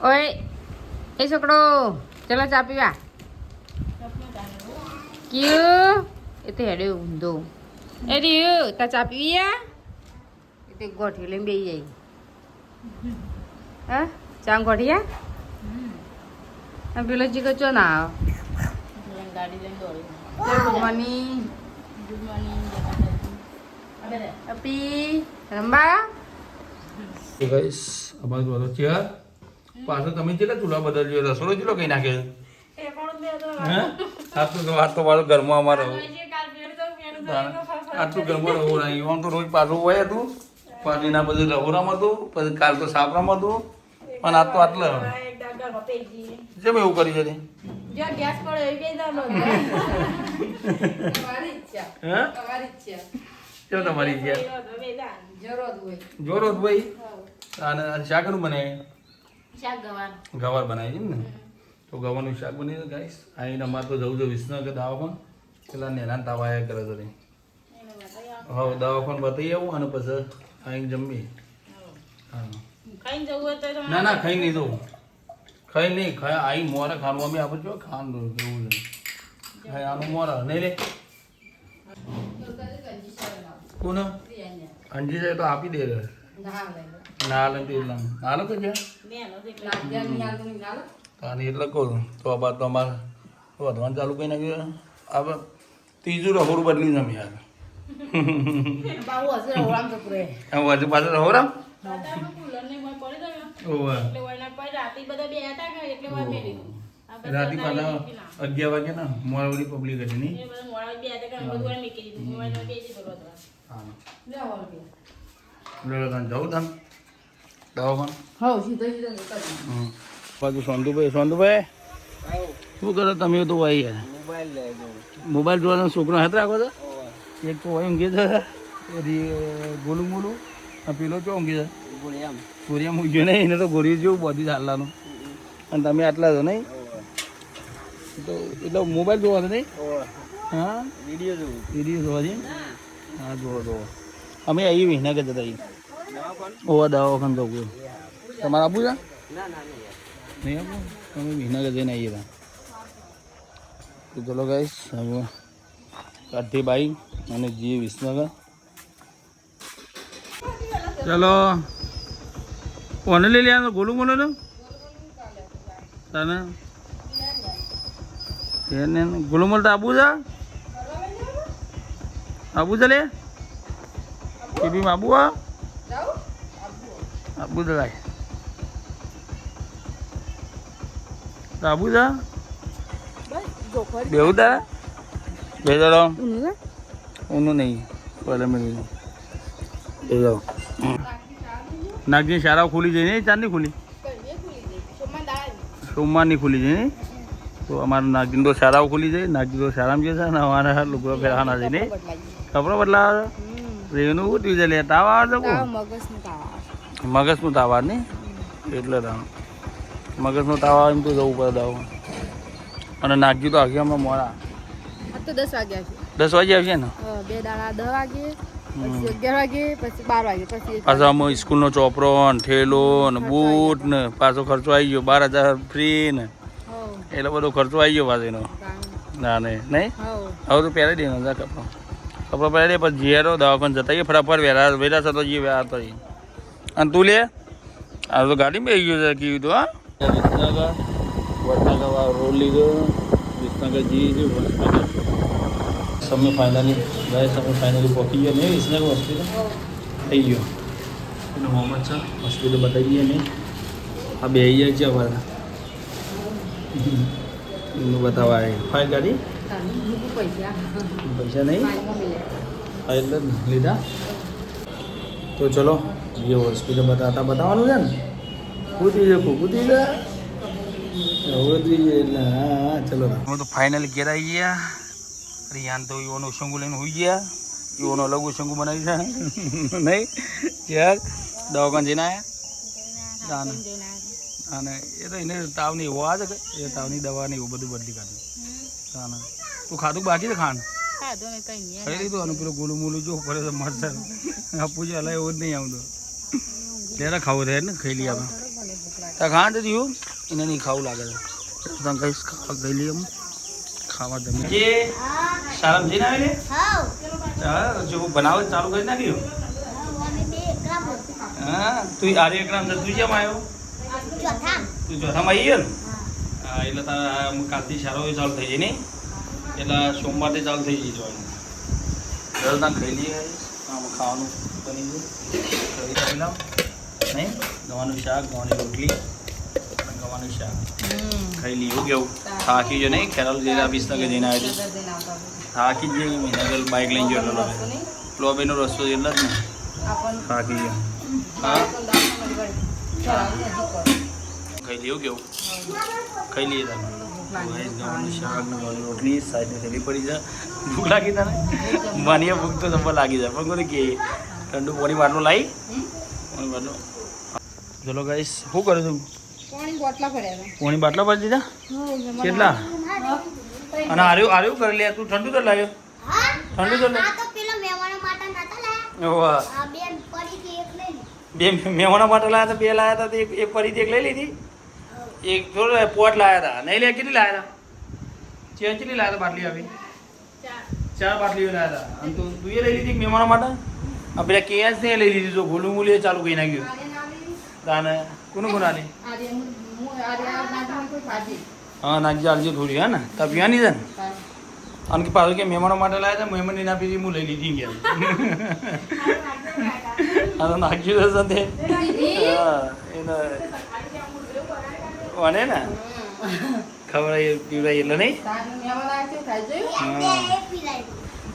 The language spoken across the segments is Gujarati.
ઓય એ છોકરો ચલો ચા પીવા ક્યું એ તો હેડે ઊંધો એ રહ્યું તા ચા પીવી એ તો ગોઠી લઈને બેસી જાય હા ચા ગોઠિયા પેલો જીગો ચો ના મની અપી રંબા ગાઈસ અમારું વાળો છે પાછો તમે કેટલા ચૂલા બદલજો રસોડો ચૂલો કઈ નાખે હે આ તો મારો ઘરમાં અમારો આટલું ઘરમાં રહો નહીં આમ તો રોજ પાછું હોય હતું પાછી ના બધું રહોરામાં હતું પછી કાલ તો સાપરામાં હતું અને આ તો આટલા કેમ એવું કરી છે કેમ તમારી ઈચ્છા જોરો જ ભાઈ અને શાકનું બનાવે ગવાર બનાવી છે ને તો ગવારનું શાક બની છે ગાઈસ આવીને અમારે તો જવું છે વિસનગર દવાખાન પેલા નેના તાવા આવ્યા કરે છે હવે દવાખાન બતાવી આવું અને પછી આવીને જમીએ હા ના ના ખાઈ નહીં જવું ખાઈ નહીં ખાઈ આવી મોરા ખાવાનું અમે આપણે જો ખાવાનું એવું છે ખાઈ આનું મોરા નહીં લે કોને અંજી જાય તો આપી દે ના લે એટલા હાલો કે છે અને એટલે કહું તો આ બાદ તો અમારે વધવાનું ચાલુ કરી નાખ્યું હવે ત્રીજું રહોરું બદલી જમે યાર પાછું રહોરામ રાતે પાછા 11 વાગે ને મોરાવડી પબ્લિક હતી નહીં જવું તને દવાખાન પાછું સોંધુભાઈ શું કરો તમે તો ભાઈ યાર મોબાઈલ જોવાનો છોકરો હાથ રાખો છો એક તો હોય ઊંઘે છે ગોલું મોલું પેલો ચો ઊંઘે છે ગોરિયા મૂક્યો નહીં એને તો ગોરી જેવું બધી ચાલવાનું અને તમે આટલા છો નહીં તો એટલે મોબાઈલ જોવા છે નહીં હા વિડીયો જોવા છે હા જોવો અમે અહીં વિના કે જતા ઓવા દવાખાન જવું તમારે આપવું છે નહીં આપવું તમે વિના જઈને આવીએ હતા તો ચલો ગાઈસ હવે કાઠીબાઈ અને જી વિસનગર ચલો કોને લઈ લે ગોલું બોલો તો તને એને ગોલું મોલ તો આપવું છે આપવું છે લે કેબી આપવું આપવું છે લાય આપવું છે બેવું તારા બે ચાલો ઊનું નહીં પહેલાં મેં એ જાઓ નાગજી શાળાઓ ખુલી જાય નહીં ચાંદની ખુલી સોમવારની ખુલી જાય નહીં તો અમારું નાગજી તો શાળાઓ ખુલી જાય નાગજી તો શાળામાં જશે ને અમારા લોકો પહેરવાના છે નહીં કપડાં બદલાવે રેનું ઉઠી જાય તાવ આવે છે મગજનું તાવ આવે નહીં એટલે મગજનું તાવ આવે એમ તો જવું પડે દવા અને નાગજી તો આખી હમણાં મોડા 10 વાગે 10 વાગે આવશે ને 2 દાડા 10 વાગે પછી 11 વાગે પછી 12 વાગે પછી પાછો અમે સ્કૂલનો ચોપરો ને ઠેલો ને બૂટ ને પાછો ખર્ચો આવી ગયો 12,000 ફ્રી ને એટલે બધો ખર્ચો આવી ગયો પાછો એનો ના નહીં હવે તો પહેરાવી દે ને કપડો પહેરાવી દે પછી ઝેરો દવાખાને જતા ફટાફટ વેરા થતો જઈએ વેરા તો અને તું લે આ તો ગાડીમાં બેસી ગયો છે કીધું તો હા વિસનગર વડનગર રોડ લીધો વિસનગર જી છે ફાઇનલી પહોંચી ગયા નહીં વિસનગર હોસ્પિટલ થઈ ગયો એનો મોહમ્મદ છે હોસ્પિટલ બતાવી દઈએ નહીં આ બે ગયા છે અમારા એનું બતાવવા આવે ફાઇલ ગાડી પૈસા નહીં એટલે લીધા તો ચલો જે હોસ્પિટલ બતાવવાનું છે ને કૂદી જાય એટલે હા ચલો હું તો ફાઇનલી ઘેર આવી ગયા રિયાન તો એવાનો શંગુ લઈને હોઈ ગયા એવાનો અલગ શંગુ બનાવી છે નહીં યાર દવાખાને જઈને આવ્યા અને એ તો એને તાવની એવો આ છે કે એ તાવની દવા ને એવું બધું બદલી કાઢ્યું તું ખાધું બાકી છે ખાંડ ખાઈ લીધું અને પેલું ગોલું મોલું જો ફરે તો મરચાં આપવું છે હલાય એવું જ નહીં આવતું ત્યારે ખાવું થાય ને ખાઈ લઈએ આપણે તા ખાંડ થયું એને નહીં ખાવું લાગે છે તમે કઈ ખાવા ગઈ લઈએ ખાવા તમે જે સારામ જઈને આવે ને જો બનાવ ચાલુ કરી નાખ્યું હા તું આરે એકરામ તું જેમ આવ્યો તું ચોથામાં આવી ગયો ને હા એટલે તારા કાલથી સારો ચાલુ થઈ જાય નહીં એટલે સોમવારથી ચાલુ થઈ જઈ જવાનું દર ત્યાં ખાઈ લઈએ આમાં ખાવાનું બની ગયું કરી ખાઈ લાવ નહીં ગવાનું શાક ગવાની રોટલી અને ગવાનું શાક ખાઈ લઈએ એવું કેવું થાકી ગયો નહીં ખેરાલ જઈને વિસનગર જઈને આવ્યો થાકી જ જઈએ મહિના બાઇક લઈને ગયો એટલો લોબીનો રસ્તો એટલો જ ને થાકી ગયો હા ખાઈ લઈએ કેવું ખાઈ લઈએ તમે ગવાનું શાક ગવાની રોટલી સાઈડની થેલી પડી જાય ભૂખ લાગી તને મને ભૂખ તો જબર લાગી જાય પણ કોઈ કે ઠંડુ પાણી બાટલો લાવી પાણી બાટલો ચલો ગાઈસ શું કરું તું પાણી બાટલા ભરી દીધા કેટલા અને આર્યું આર્યું કરી લે તું ઠંડુ તો લાવ્યો ઠંડુ તો બે મહેમાનો માટે લાવ્યા હતા બે લાવ્યા હતા એક ફરીથી એક લઈ લીધી એક થોડો પોટ લાવ્યા હતા નહીં લે કેટલી લાવ્યા હતા કેટલી લાવ્યા હતા બાટલી આવી 4 બાટલીઓ લાવ્યા હતા અને તું એ લઈ લીધી મહેમાનો માટે આ પેલા કેસ ને લઈ લીધી તો ગોલું મૂલી ચાલુ કરી નાખ્યું તાને કોનું કોણ આલી હા નાખજે આલજે થોડી હા ને તા પીવાની છે ને અને કે પાછું કે મહેમાનો માટે લાવ્યા હતા મહેમાન એના પીધી હું લઈ લીધી ગયા હા તો નાખ્યું હશે તે હા એને વાને ને ખબર પીવડાય એટલે નહીં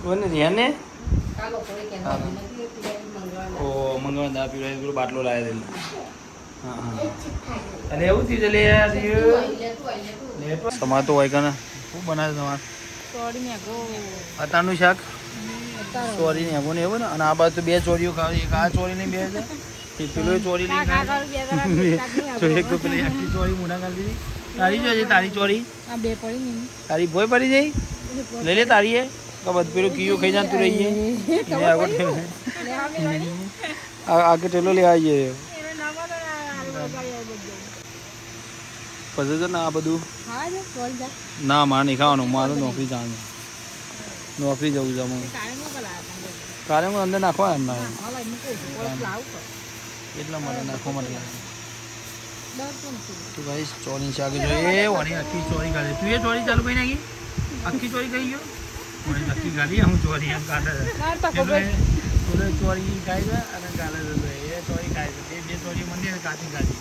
કોને ધ્યાન ને ઓ મંગળવાર દા પીવડાય પેલો બાટલો લાવ્યા દે હા હા અને એવું થયું લે તમારે તો હોય કાને શું બનાવે તમારે અત્યારનું શાક ચોરી ને એવું ને એવું ને અને આ બાજુ તો 2 ચોરીઓ ખાવી એક આ ચોરી નહીં 2 છે પેલો ચોરી નહીં એક તો પેલી આખી ચોરી મોઢા કાઢી દીધી તારી જો તારી ચોરી તારી ભોય પડી જઈ લઈ લે તારી એ તો બધું પેલું કીયો ખાઈ જાય તું રહીએ આગળ ટેલો લેવા આવીએ પછી તો ને આ બધું ના મારે નહીં ખાવાનું મારે નોકરી જવાનું નોકરી જવું છે અમારે કાલે હું અંદર નાખવા એમ ના એટલા માટે નાખવા માટે તો ભાઈ ચોરી શાક જોઈએ વળી આખી ચોરી કાઢે તું એ ચોરી ચાલુ કરી નાખી આખી ચોરી કરી ગયો વળી આખી કાઢી હું ચોરી એમ કાઢે ચોરી ખાઈ છે અને કાઢે છે એ ચોરી ખાય છે બે ચોરી મંદિર કાચી કાઢી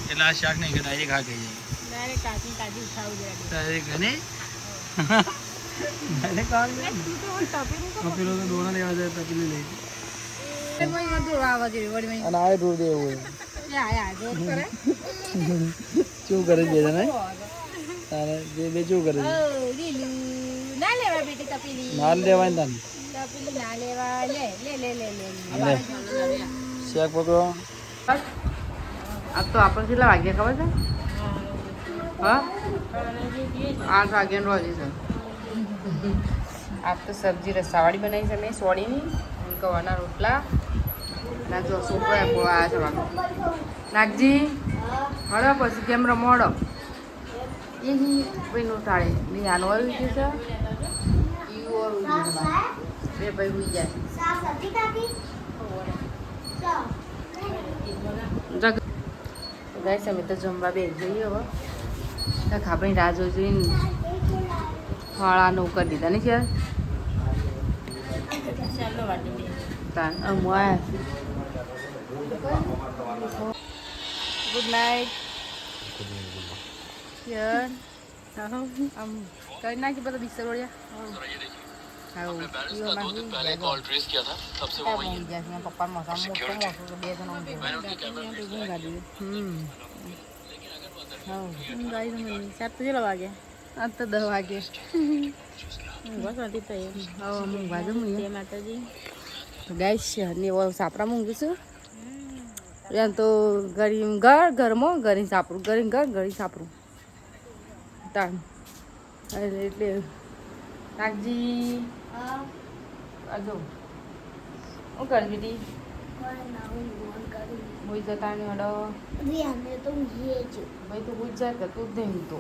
એટલે આ શાક નહીં કે ડાયરેક્ટ ખા ખાઈ જાય ડાયરેક્ટ અને પેલો તો દોણા લેવા જાય તપેલી લઈ અને આ દૂર દેવું શું કરે બે જણા તારે બે શું કરે ના લેવાય ને તને શેક પકડો આ તો આપણે કેટલા વાગ્યા ખબર છે હા 8 વાગ્યાનો રોજ છે આપ તો સબ્જી રસાવાળી બનાવી છે મેં સોડીની ગવાના રોટલા ના જો છોકરો એમ આવ્યા છે વાગો નાગજી હળો પછી કેમ રમોડો એ ભાઈ નો ટાળે નહીં આનો આવી ગયું છે ઈઓ બે ભાઈ ઉઈ જાય ગાઈસ અમે તો જમવા બે જઈએ હવે તો ખાપણી રાહ જોઈને ફળા નું કરી દીધા ને છે ગુડ નાઇટ આમ કરી નાખી બધા બિસ્તર વળ્યા પપ્પા મસા મોટો મોટો 2 જણા સાત તો કેટલા વાગે આ તો 10 વાગે માતાજી ગાઈસ ને સાપરા મૂંગું છું એમ તો ગરી ઘરમાં ગરી સાપરું ગરી ગરી સાપરું તાણ એટલે નાગજી આજો શું કરી દીધી હોઈ જતા ને હડો અમે તો ઊંઘીએ જ ભાઈ તું હોઈ જાય કે તું જ નહીં તો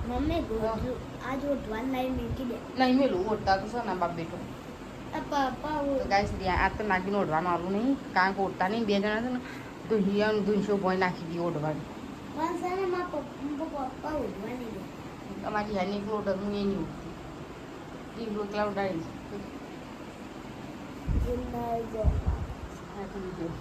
મમ્મી ગોજુ આ જો ડવાન લાઈન મૂકી દે નહીં મેલું ઓઢતા તો છે ને બાપ બેટો આ પપ્પા તો ગાય આ તો નાખીને ઓઢવાનું આવું નહીં કારણ કે ઓઢતા નહીં 2 જણા છે ને તો હિયાનું ધૂનશો ભોય નાખી દઈએ ઓઢવાનું પણ છે ને મારા પપ્પા ઉઠવાની દે અમારી હિયાની એકલું ઓઢ હું એ નહીં ઉઠતી એકલું એકલા ઉડાડી જિંદા જો નાખી દીધું